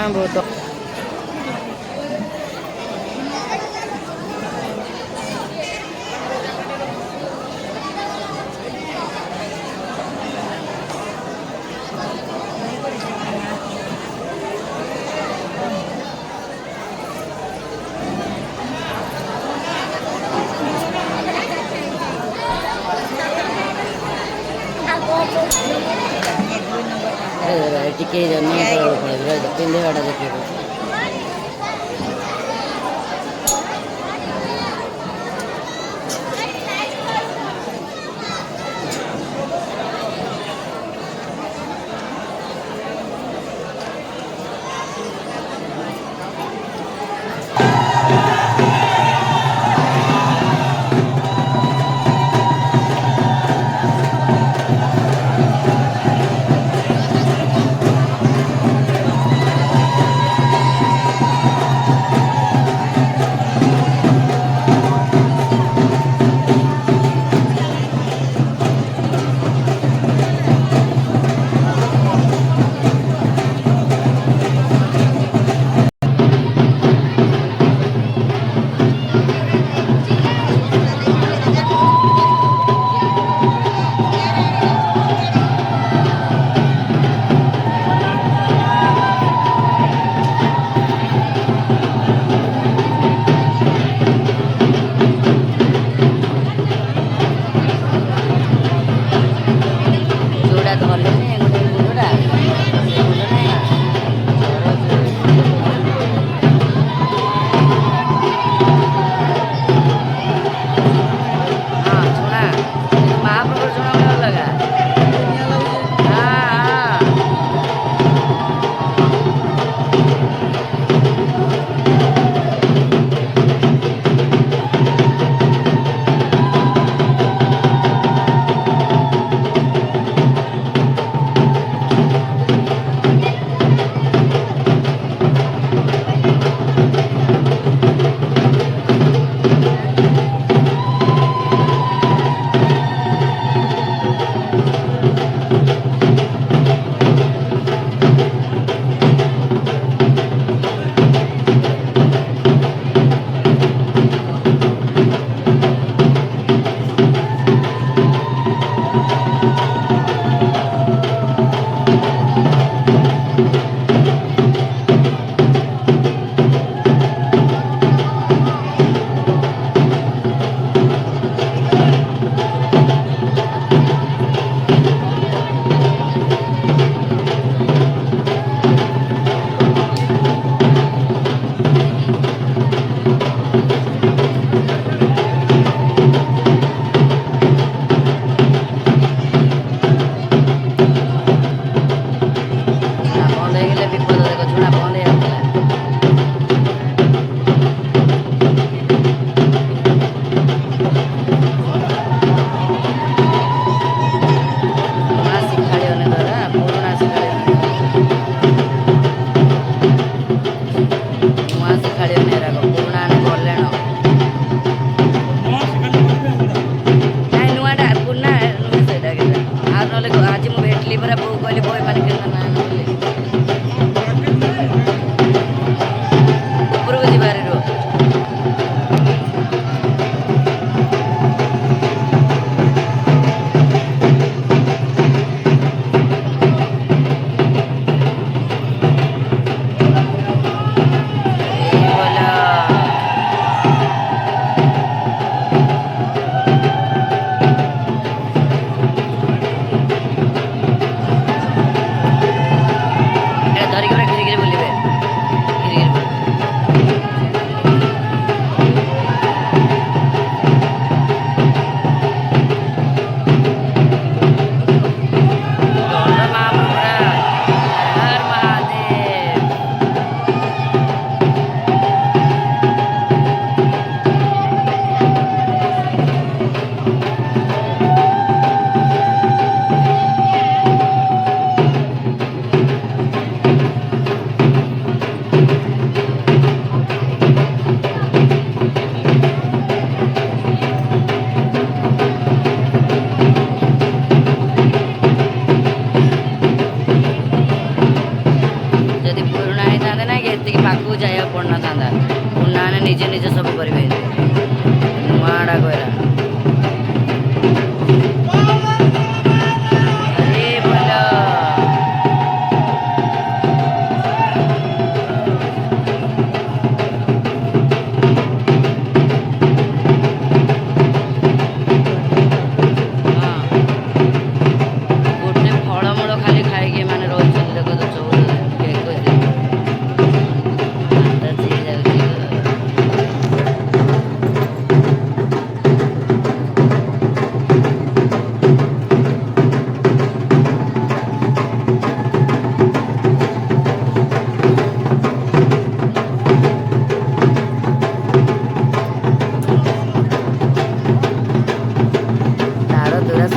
Butok. Tiket jangan terlalu panjang, pindah ada tiket.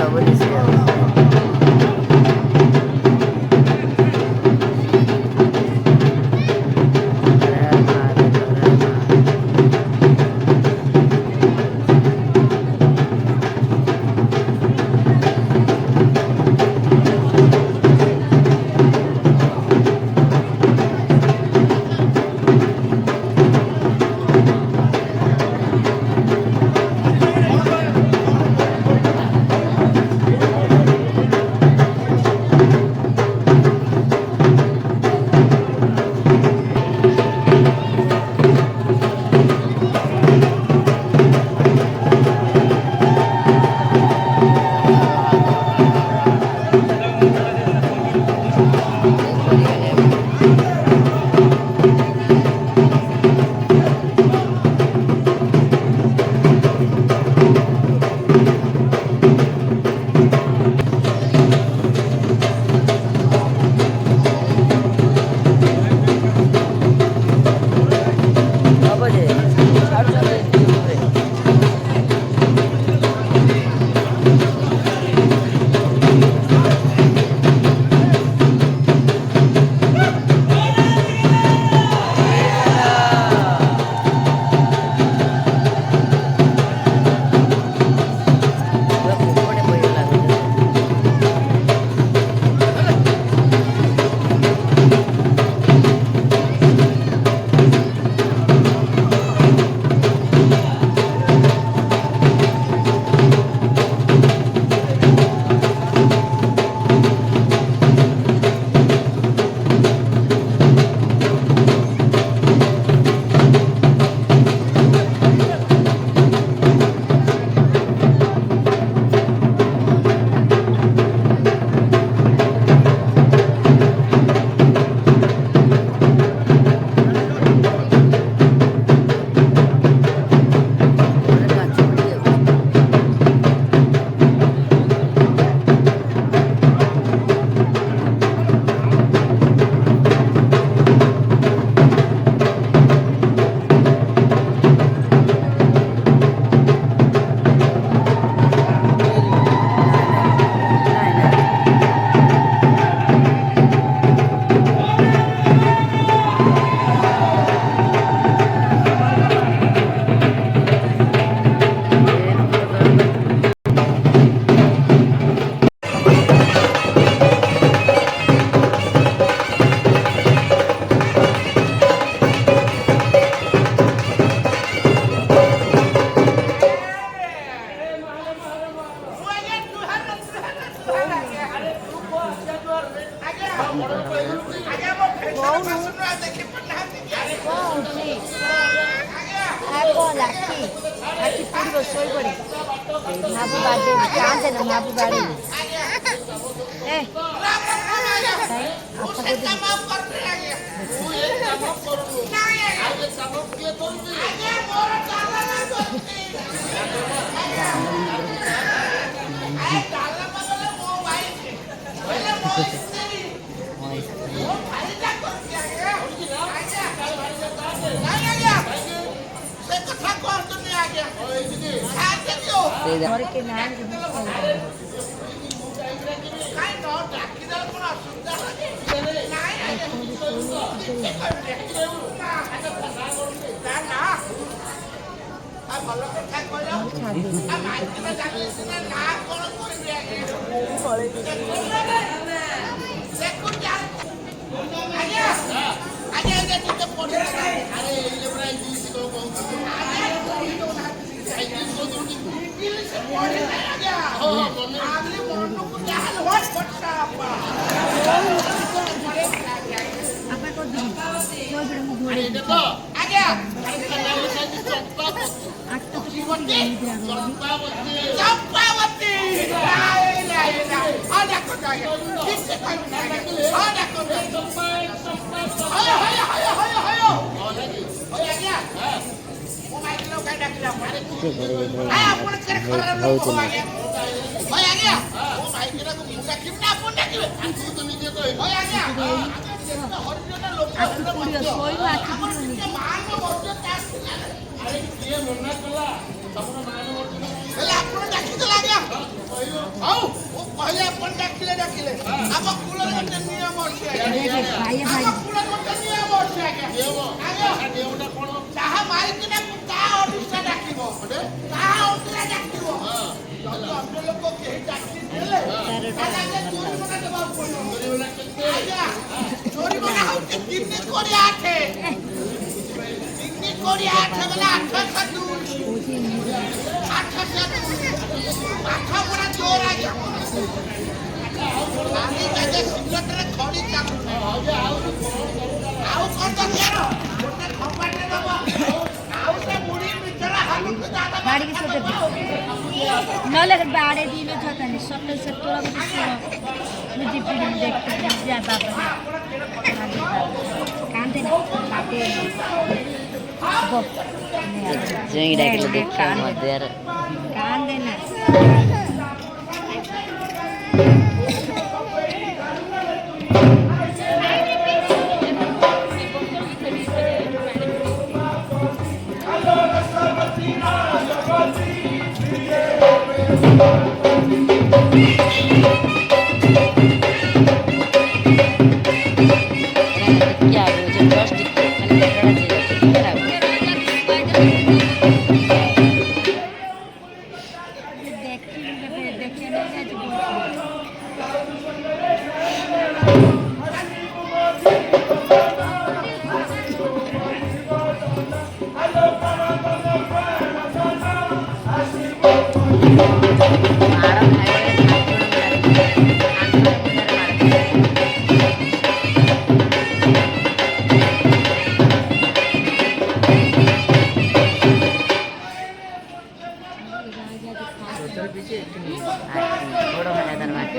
ସବୁ ଦିଶିବ। ହଉ ଆମ କୂଳରେ ଗୋଟେ ନିୟମ ଅଛି ଆମ କୂଳରେ ଗୋଟେ ନିୟମ ଅଛି ଆଜ୍ଞା ନିୟମଟା କଣ ଯାହା ମାରିକିନା ତା ଅନିଷ୍ଟା ଡାକିବ ତା ଅନିଷ୍ଟା ଡାକିବ ଯଦି ଅନ୍ୟ ଲୋକ କେହି ଡାକି ଦେଲେ ତାହେଲେ ଜୋରିମାନା ଦେବାକୁ ପଡ଼ିବ ଆଜ୍ଞା ଜୋରିମାନା ହଉଛି 3 କୋଟି 8 3 କୋଟି 8 ବେଲେ 8 ପାଠ ପଢା ଜୋର ଆଜ୍ଞା ସିଗରେଟରେ ଖଡି ଚାଲୁନି ଆଉ କଣ ଦରକାର ଗୋଟେ ଖମ୍ବାଟେ ଦବ ଆଉ ସେ ମୁଢି ମିଠା ହାଲୁକୁ बाड़ी से न लगे बाड़े दिलो जाता नहीं सकल से थोड़ा बहुत मुझे फिल्म देखते ज्यादा कांदे ना बाटे गो जंगी डाकले देखा मध्यार कांदे ना क्या जो प्लास्टिक खाली पकड़ा चाहिए खराब बड़ो है दर बात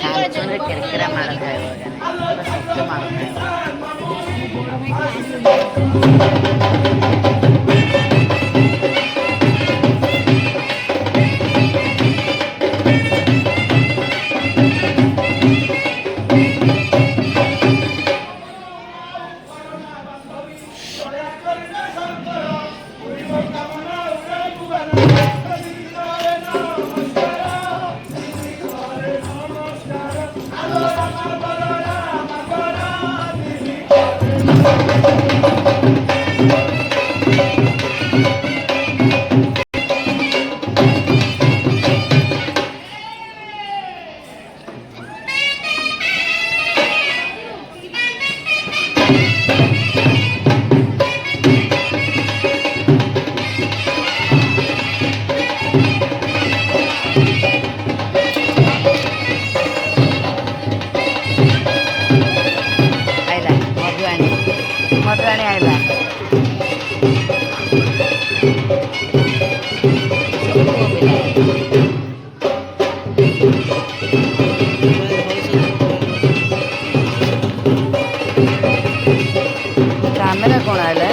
छान किरकिरा मार खायो सबके मार मधुराणी आइला कैमेरा कौन आइला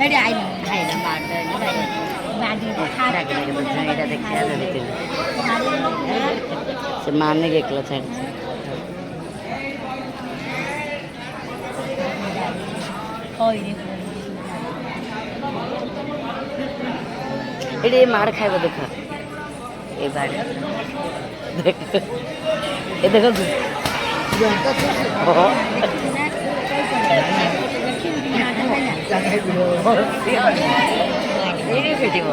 ଏଠି ଆଇଲା ଖାଇଲା ମାଡ଼ନି ଖାଇଲା ଡାକି ଡାକି ବୁଝା ଏଇଟା ଦେଖିବା ଦେଖିଲି ସେ ମାନେ ଦେଖିଲା ଛାଡ଼ି ଏଠି ମାଡ଼ ଖାଇବ ଦେଖ ଏ ବାଡ଼ି ଦେଖ ଏ ଦେଖନ୍ତୁ ଫିଟିବ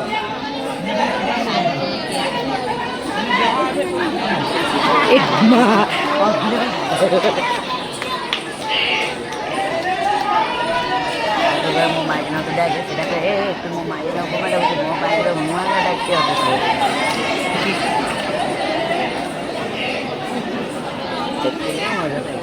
ମୋ ମାଇନାକୁ ଡାକେ ସେଟା କହେ ତୁ ମୋ ମାଇନାକୁ ମାନେ ମୋ ମାଇର ମୁହଁ ଡାକି ସେତିକି ମଜା ଲାଗେ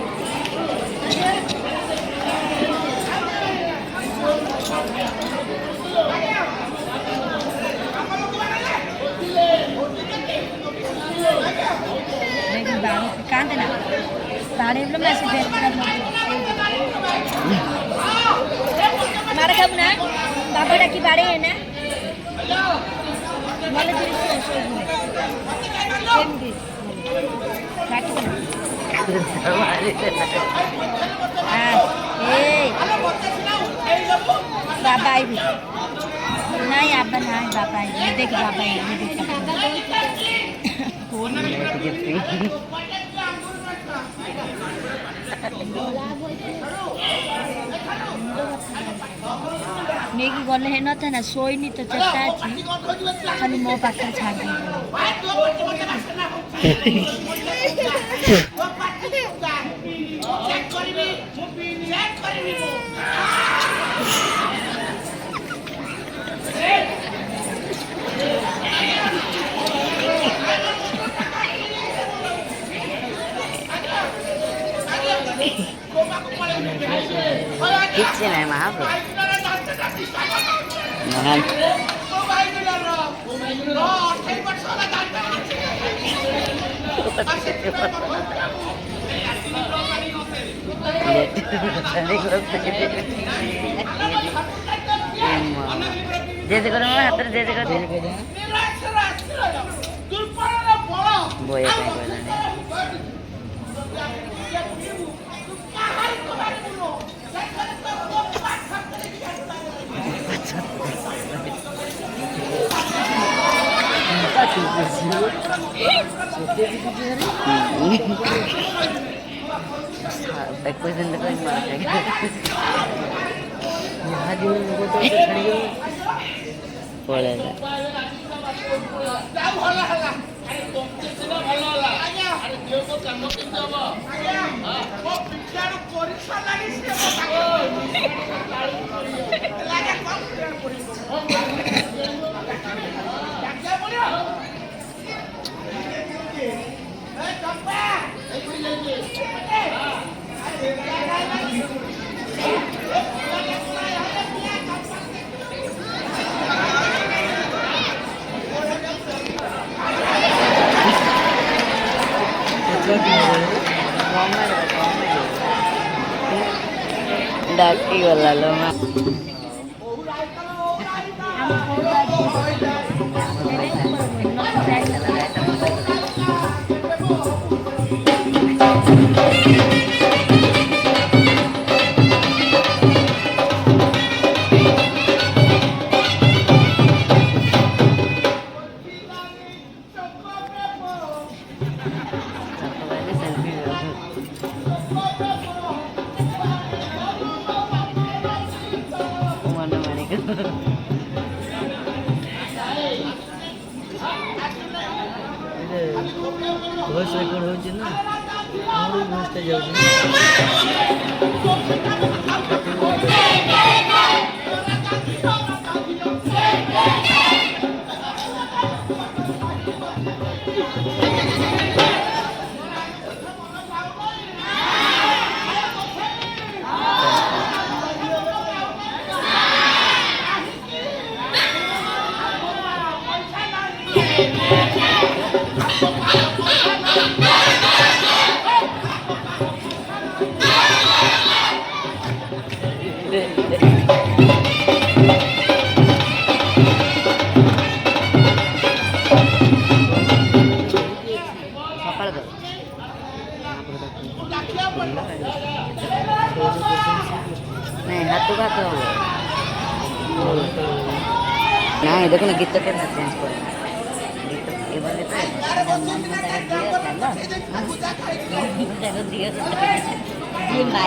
कांदे ना बाड़े में मैं से देख रहा हूं मार खाब ना बाबा डाकी बाड़े है ना माले दृश्य केमदी काटी ना हां ए बाबा आई नहीं आबा नहीं बाबा आई ये देख बाबा आई ये देख कौन नेकी गले है न था ना सोईनी तो चेष्टा अछि खाली मो पाखरे छाड़ दे କିଛି ନାହିଁ ମା ଜେଜେ କର ହାତରେ ଜେଜେ କର ବୋଇବା ପାଇଁ କହିଲାନି कुछ दिन तक पड़ेगा डाकी वाला लो voice record होची ना हमरो voice ता जाउची ହାତ ଭାତ ହବ ନାଇଁ ଦେଖୁନ ଗୀତ କେମିତି ଚେଞ୍ଜ କର ଗୀତ ଏମାନେ ତ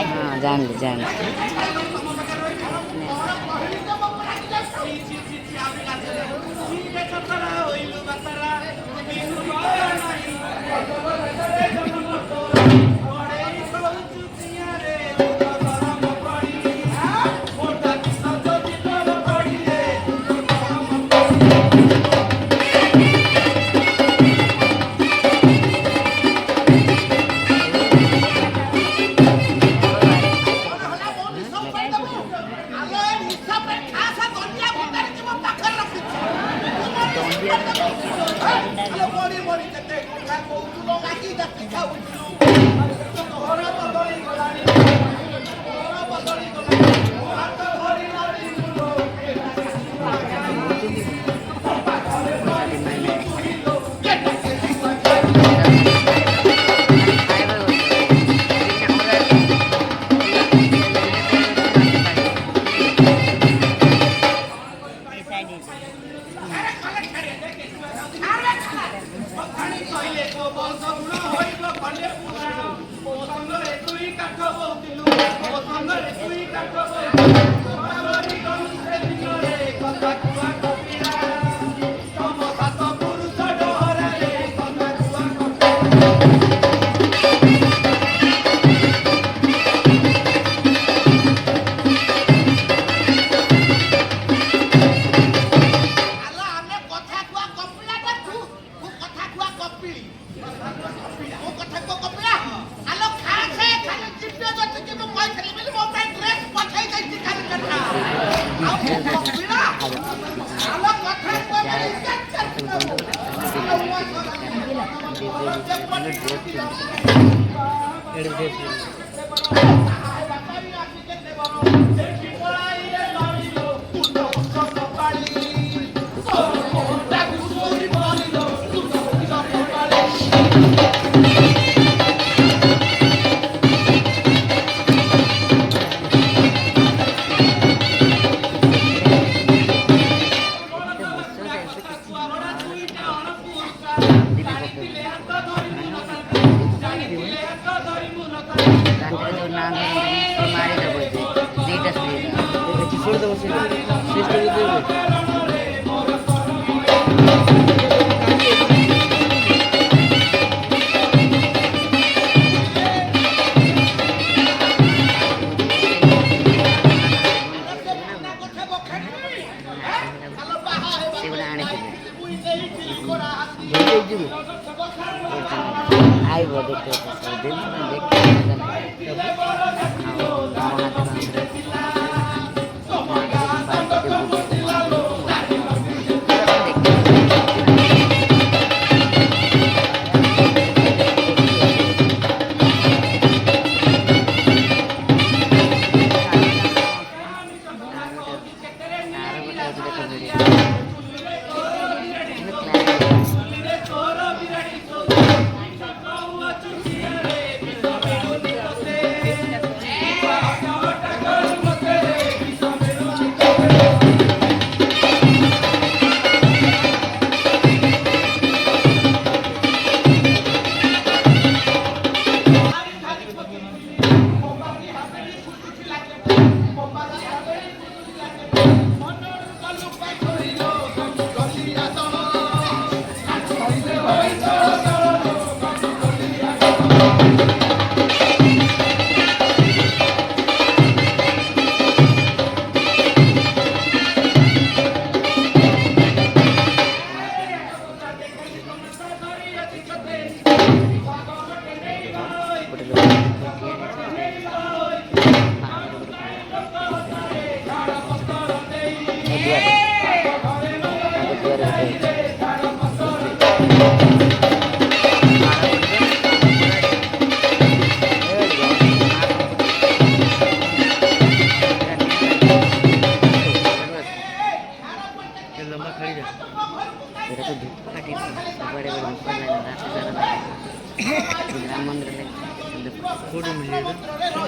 ହଁ ଜାଣିଲି ଜାଣିଲି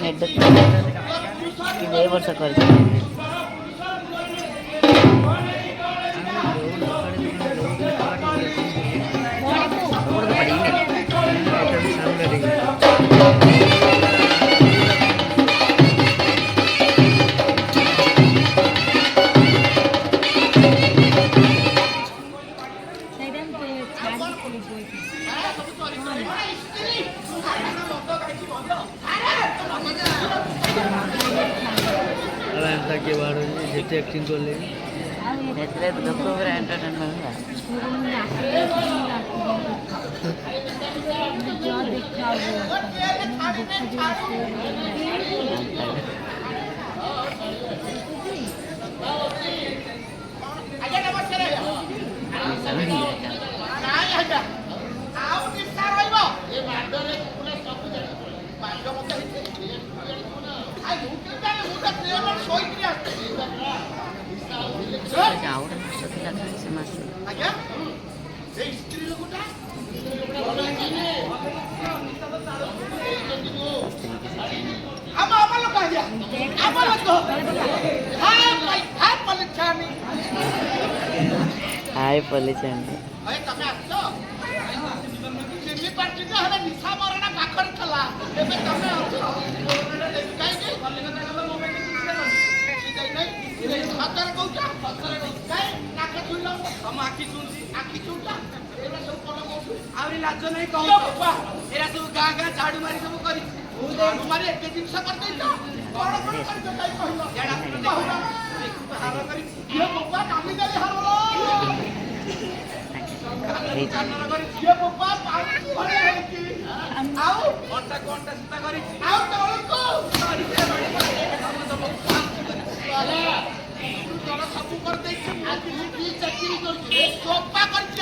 मंदिर କିନ୍ତୁ ଏ ବର୍ଷ କରିଛି ଯେତେ ଆକ୍ଟିଂ କଲେ ଏଥିରେ ଲୋକ ପୁରା ଏଣ୍ଟରଟେନମେଣ୍ଟ ଆଉଟେ ମାସ ଥିଲା ସେ ମାସ ହାଇ ପଲିଚନ୍ତି ଆହୁରି ଲାଜ ନାହିଁ କଣ ଏରା ସବୁ ଗାଁ ଗାଁ ଝାଡୁ ମାରି ସବୁ କରି ଝାଡୁ ମାରି ଏତେ ଜିନିଷ କରିଦେଇଛ କଣ କଣ କରିଛ କାଇଁ କହିଲ ହାର କରି ଝିଅ ବୋପା କାମି ଦେଲି ହାର ଝିଅ ବୋପା ଘରେ ହେଇଛି ଆଉ ଘଣ୍ଟା ଘଣ୍ଟା ସୂତା କରିଛି ଆଉ ତଳକୁ ସବୁ କରିଦେଇଛି ଚାକିରି କରୁଛି ଚୋପା କରିଛି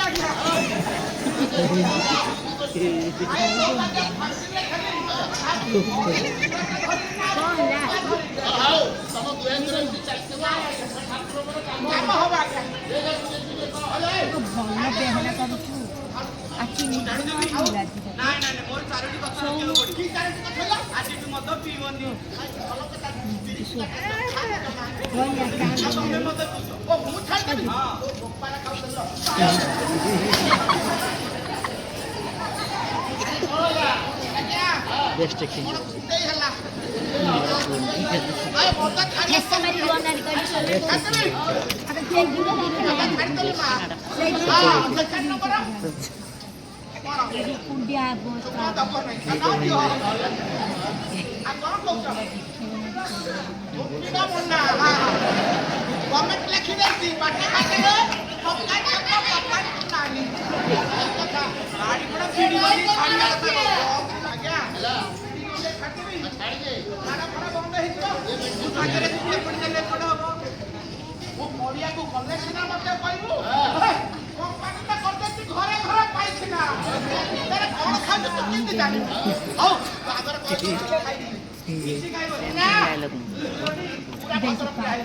ଆଜ୍ଞା बेस्ट एक्टिंग गवर्नमेंट लिखी देती बाटे खाते पक्का चक्का पक्का नानी गाड़ी बड़ा पीड़ी वाली खाड़ी आता है आज्ञा ले खाते भी छाड़ दे खाना खाना बंद है तो तू सागरे तुझे पड़ ले पड़ हो वो मोरिया को कलेक्शन मते पाइबो कंपनी ता कर देती घरे घरे पाइछ ना तेरे कौन खाते तो किंती जानी आओ आगर कर खाई किसी खाइबो ना पूरा पत्थर पे आए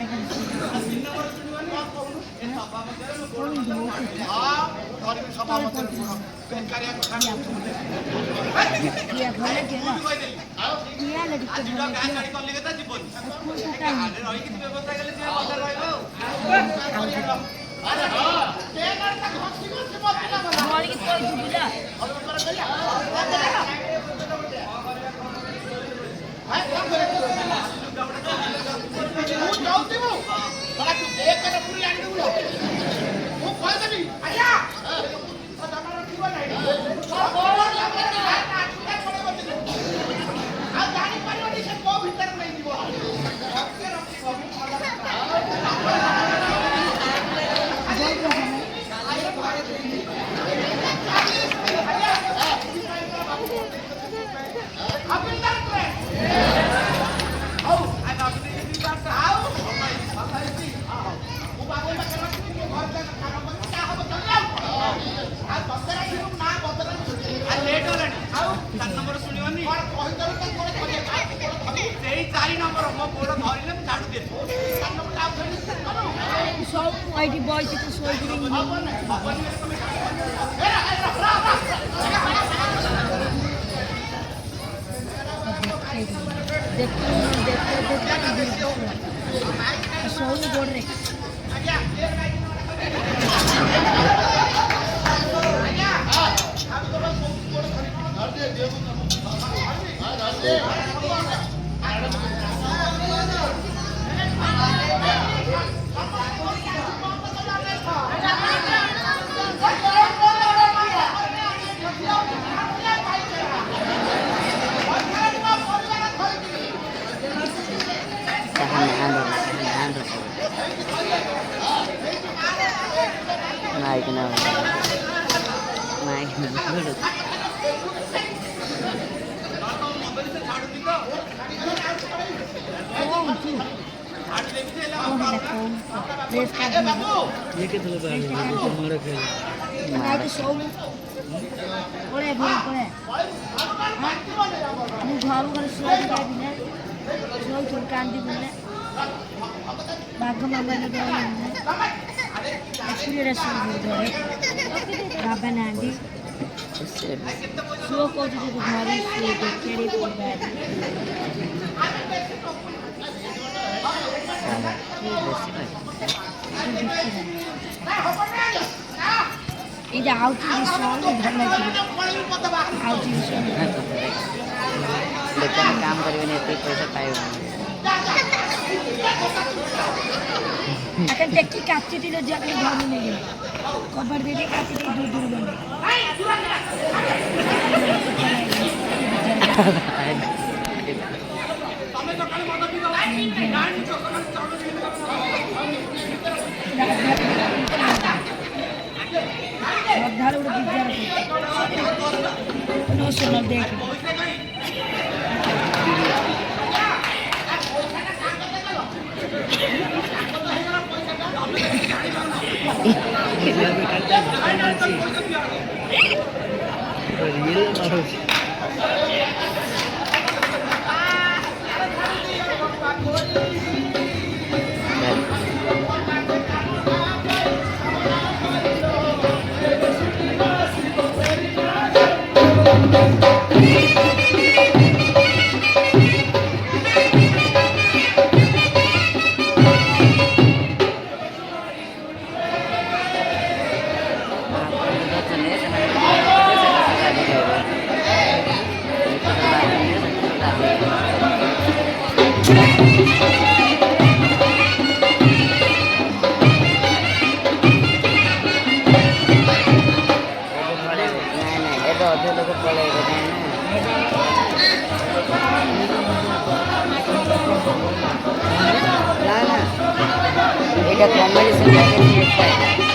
ସବୁ ଗୋଡ଼ରେ naik na ये के तले बाहर है तो मारे खेल ପଳେ ପଳେ ମୁଁ ଘରୁ ଘରେ ଶୋଇବିନା ଶୋଇ କାନ୍ଦିବିନା ବାଘ ମାମାને ଡରିବିନା ଆଖିରେ ଶୋଇବି ଘରେ ବାବା ନାହାନ୍ତି ଶୋ କହୁଛି ଯଦି ଘରେ ଶୋଇବି ଖେଳି ପଡ଼ିବା ଏଇଟା ଆଉଚି ବିଷୟ ଭଲ ଲାଗିବ ଆଉଚି ବିଷୟ ଦୋକାନ କାମ କରିବେନି ଏତେ ପଇସା ପାଇବେନି ଆକା ଟେକି କାଚିଥିଲେ ଯାକ ଘରୁ ନେଇଗଲେ କବାଟ ଦେଇକି କାଚିକି ଦୂର ଦୂର ଗଲେ श्रद्धालु गोटे विचार सुन देख এটা কমেডি সিনেমা